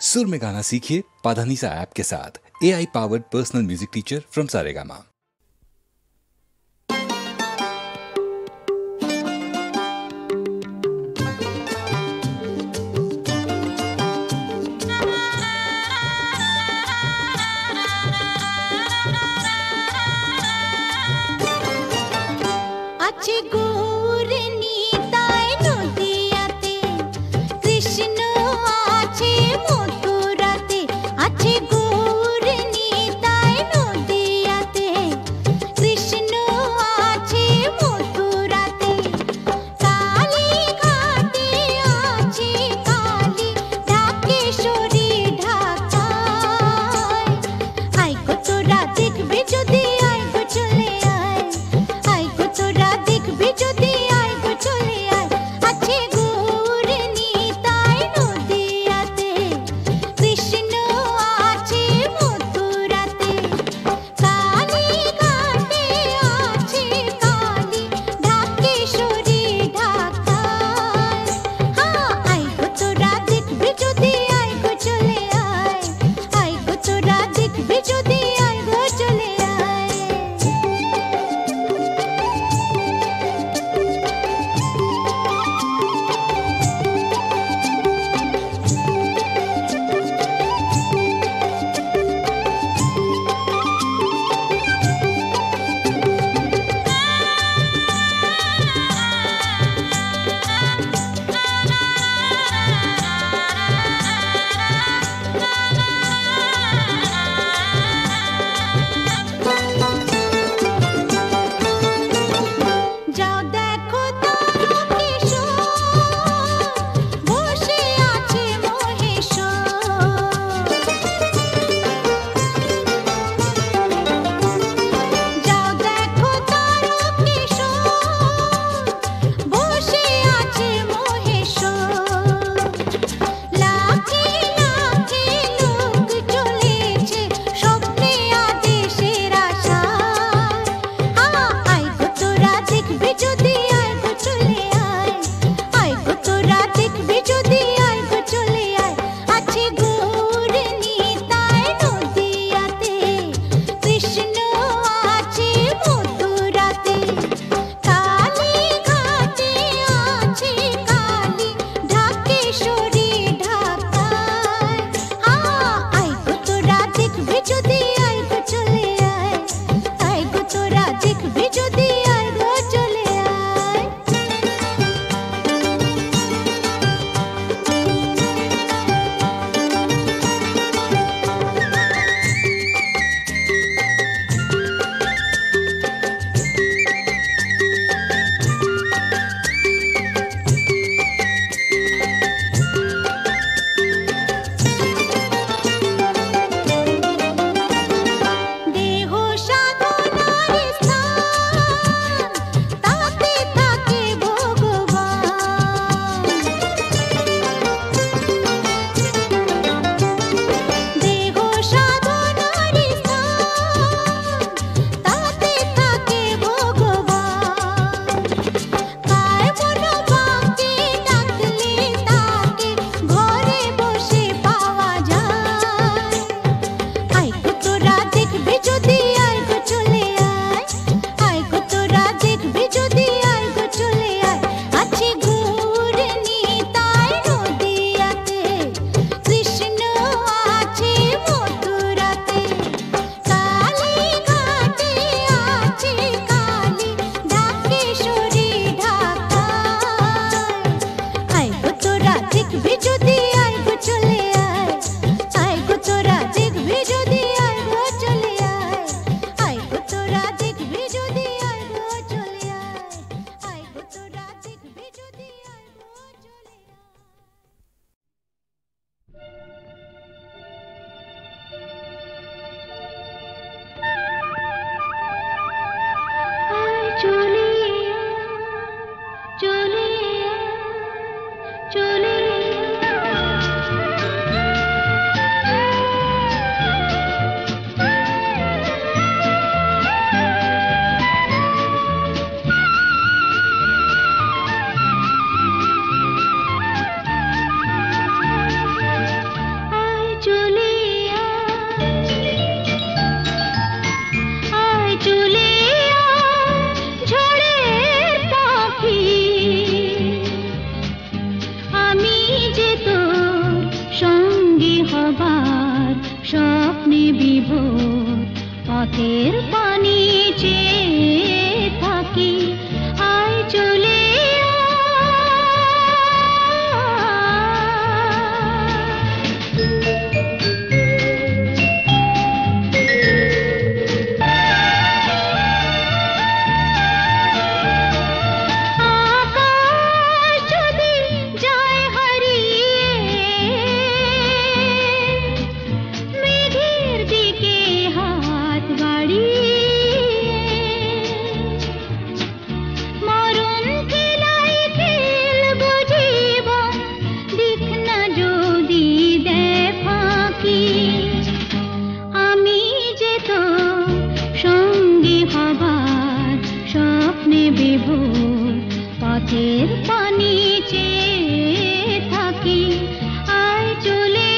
सुर में गाना सीखिए पाधानीसा ऐप के साथ। AI powered personal music teacher from Saregama. চলে হবার স্বপ্নে বিভোর পথের পানি চেয়ে থাকি আয় চলে পথের পানি চেয়ে থাকি আয় চলে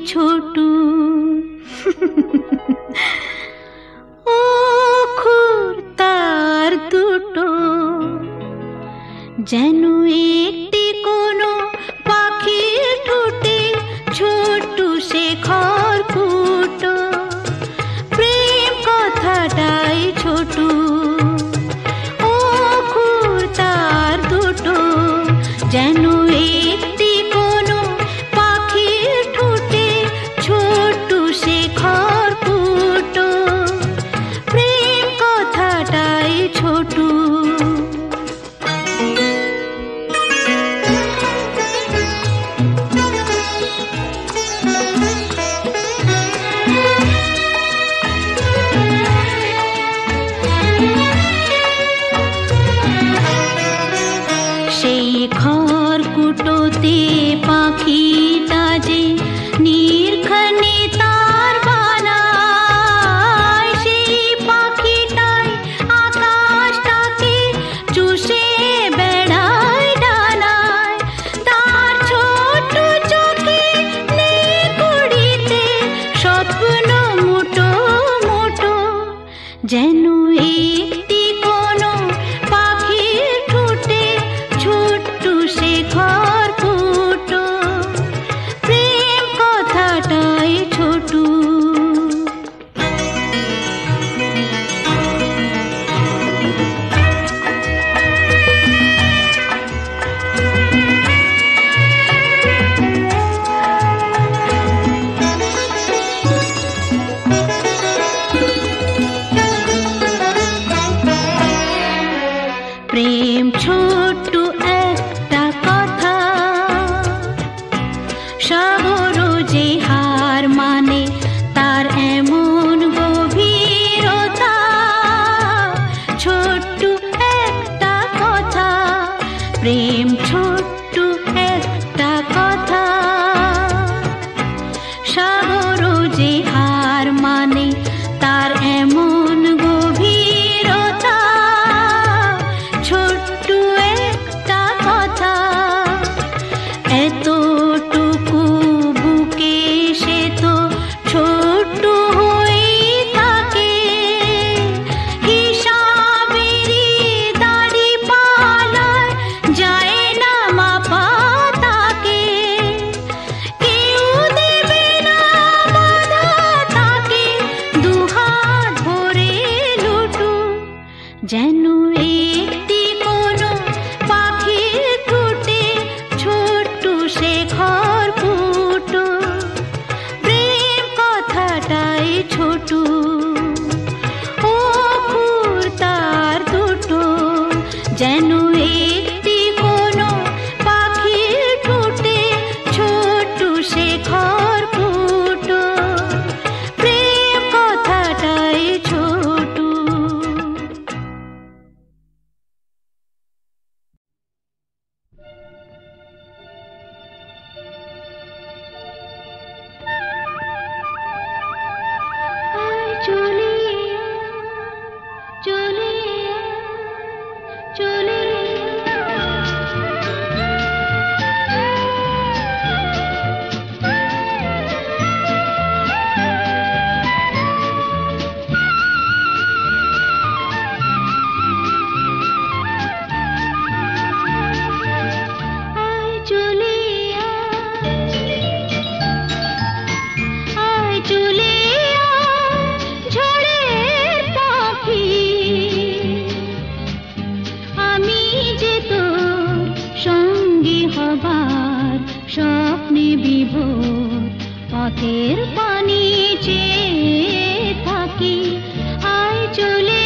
ছোটু ও খুরতার দুটো যেন একটি কোনো পাখির ঠোঁটে ছোট সে খড়কুটো প্রেম কথাটাই ছোটু ও খুরতার দুটো যেন একটি কোনো পাখির ঠোঁটে ছোট সে খড়কুটো প্রেম কথাটাই ছোটু সেই খড়কুটোতে পাখিটা যে নির্ঘনে তার বানায় সেই পাখিটাই আকাশটাকে চুষে বেড়ায় ডানায় তার ছোট চোখে নেই কুড়িতে স্বপ্ন মুটো মুটো যেন একটি কোনো পাখির ঠোঁটে ছোট্ট সে খড়কুটো পথের পানি চেয়ে থাকি আয় চলে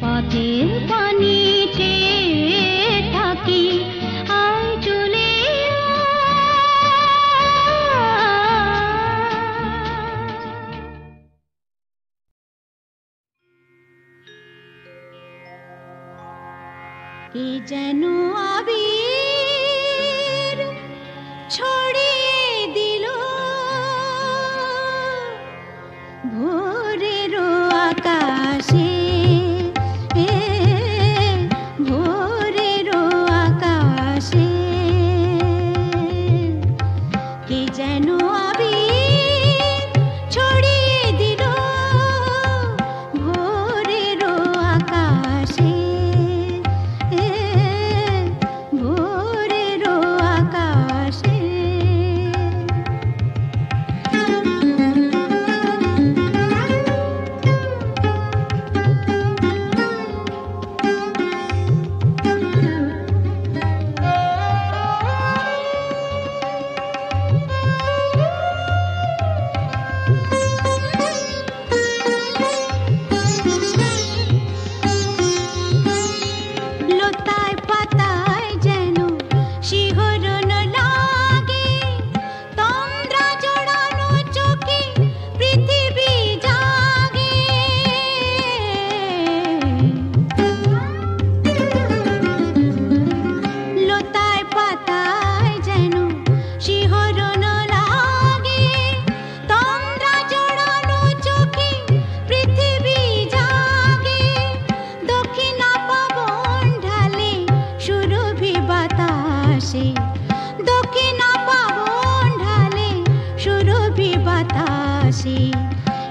পথের পানি চেয়ে থাকি আয় চলে কে যেন আবির ছড়িয়ে দিল ভোরের আকাশে ভোরের আকাশে কে যেন আবির ছড়িয়ে দিল ভোরের আকাশে ভোরের আকাশে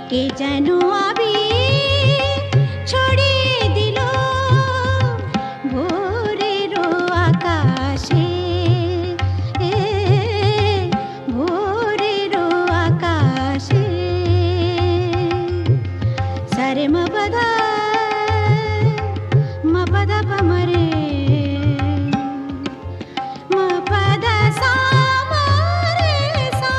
কে যেন আবির ছড়িয়ে দিল ভোরের আকাশে ভোরের আকাশে সারে মপদা মপদা পমরে মপদা সা মরে সা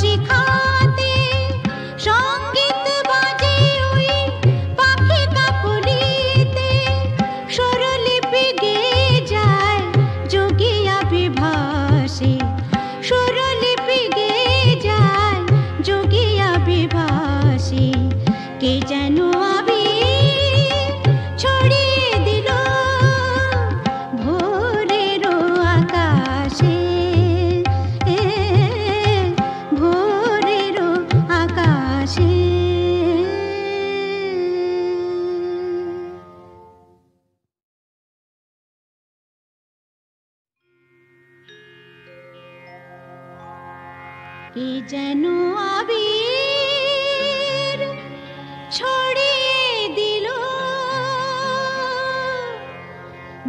শিখাতে সঙ্গীত বাজে ওই পাখি কাকলিতে স্বরলিপি গেয়ে যায় যোগিয়া বিভাসে স্বরলিপি গেয়ে যায় যোগিয়া বিভাসে কে যেন আবির ছড়িয়ে দিল ভোরের আকাশে ভোরের আকাশে কে যেন আবির ছড়িয়ে দিল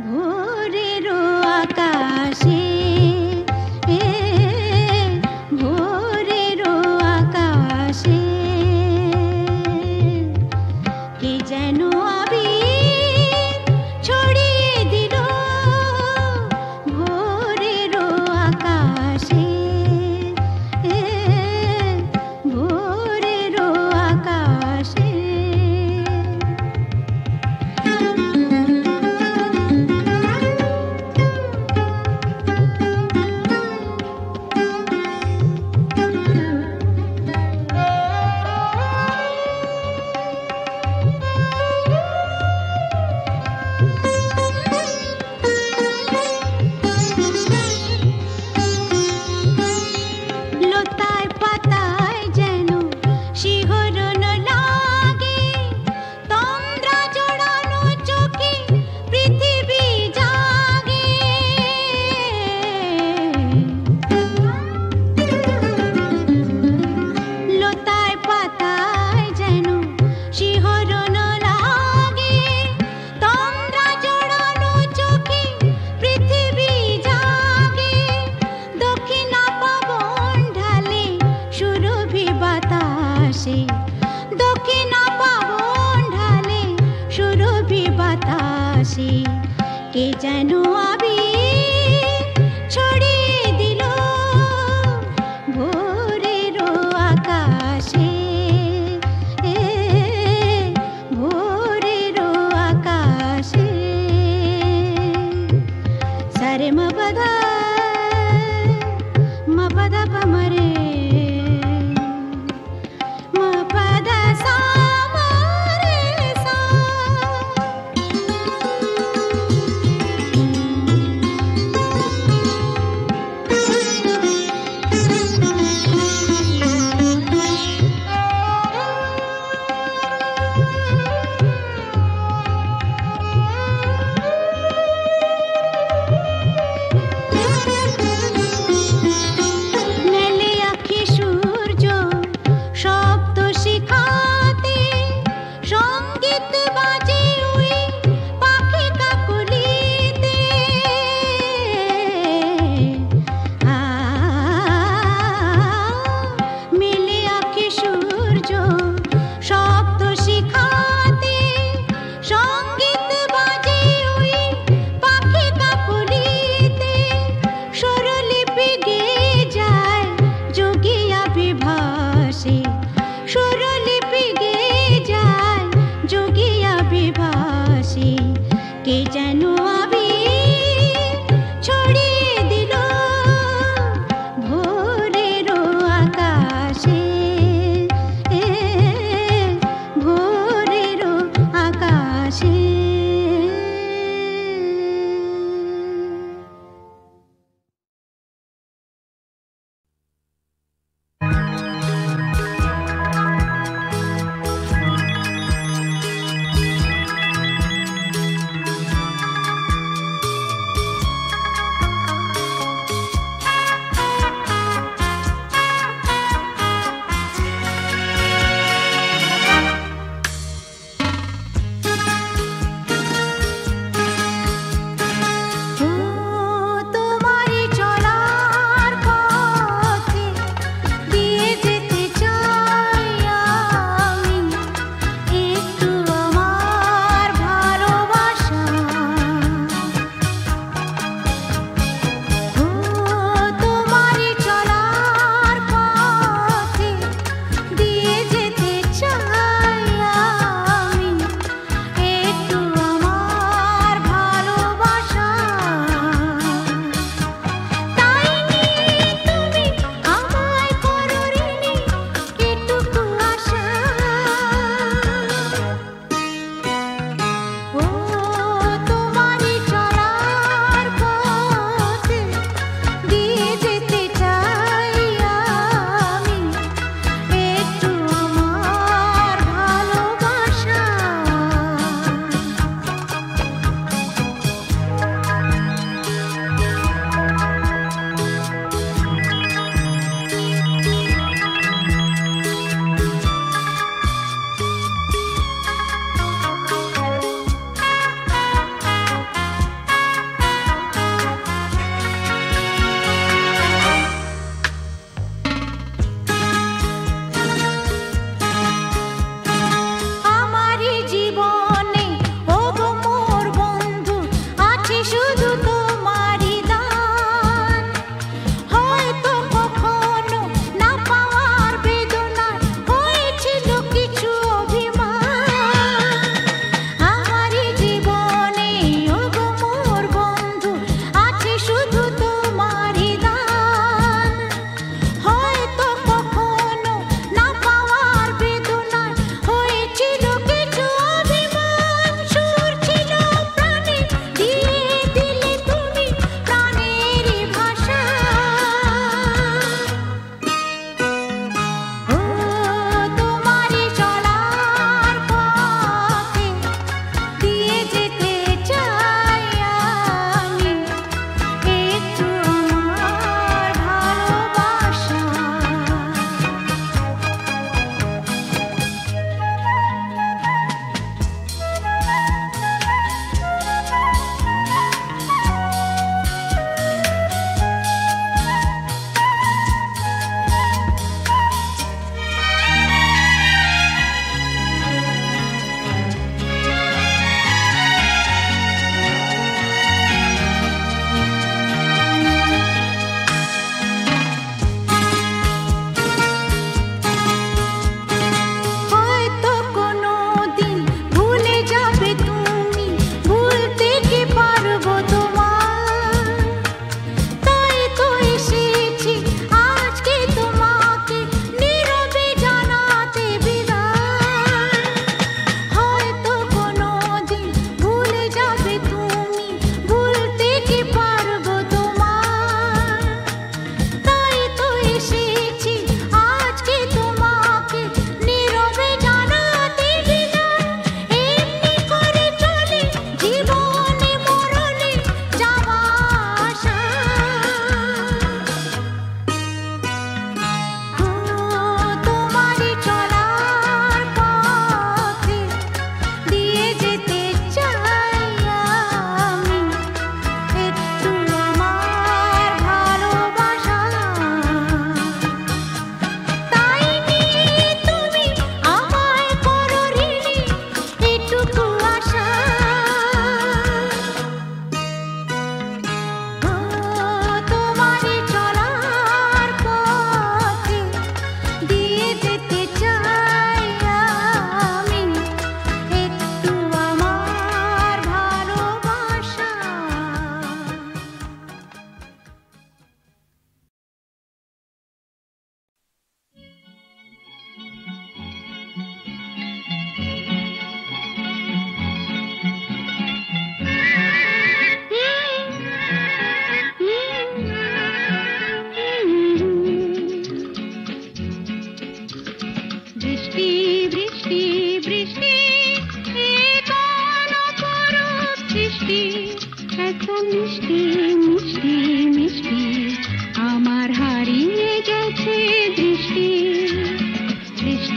ভোরের আকাশে ভোরের আকাশে কে যেন আবির ছড়িয়ে দিল ভোরের আকাশে ভোরের আকাশে লতায় পাতায় যেন শিহরণ লাগে তন্দ্রা জড়ানো চোখে পৃথিবী জাগে লতায় পাতায় যেন শিহরণ লাগে তন্দ্রা জড়ানো চোখে পৃথিবী জাগে দক্ষিণা পবন ঢালে সুরভি বাতাসে দক্ষিণা পবন ঢালে সুরভি বাতাসে কে যেন আবির ছড়িয়ে দিল ভোরের আকাশে ভোরের আকাশে সারে মপদা মপদা পমরে মপদা সা মরে সা মেলে আঁখি সূর্য শব্দ শিখাতে সঙ্গীত বাজে ওই পাখি কাকলিতে মেলে আঁখি সূর্য শব্দ শিখাতে সঙ্গীত বাজে ওই পাখি কাকলিতে স্বরলিপি গেয়ে যায় যোগিয়া বিভাসে স্বরলিপি গেয়ে যায় যোগিয়া বিভাসে কে যেন আবির ছড়িয়ে দিল ভোরের আকাশে ভোরের আকাশে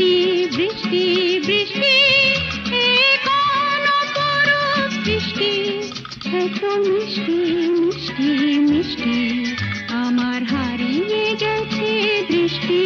বৃষ্টি বৃষ্টি বৃষ্টি এ কোন অপরূপ বৃষ্টি, এত মিষ্টি মিষ্টি মিষ্টি আমার হারিয়ে গেছে দৃষ্টি।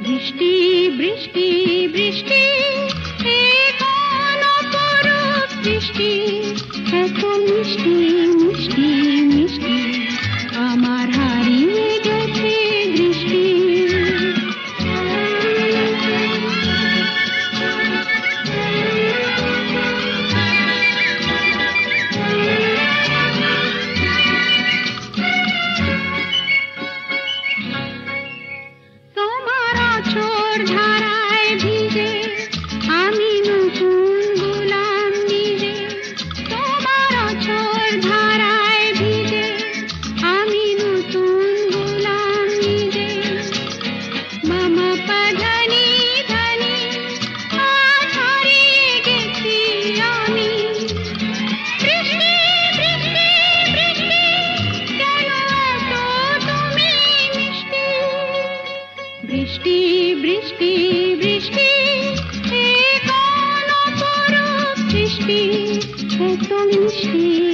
বৃষ্টি বৃষ্টি বৃষ্টি এ কোন অপরূপ বৃষ্টি, এত মিষ্টি মিষ্টি মিষ্টি আমার হারিয়ে গেছে দৃষ্টি। ধারায় ভিজে আমি নতুন গোলাম নিজে, তোমার অঝোর ধারায় ভিজে আমি নতুন গোলাম নিজে। মামা পাধানি ধানি আজ হারিয়ে গেছি আমি। বৃষ্টি বৃষ্টি বৃষ্টি কেন এত তুমি মিষ্টি। বৃষ্টি বৃষ্টি বৃষ্টি এ কোন অপরূপ বৃষ্টি, এত মিষ্টি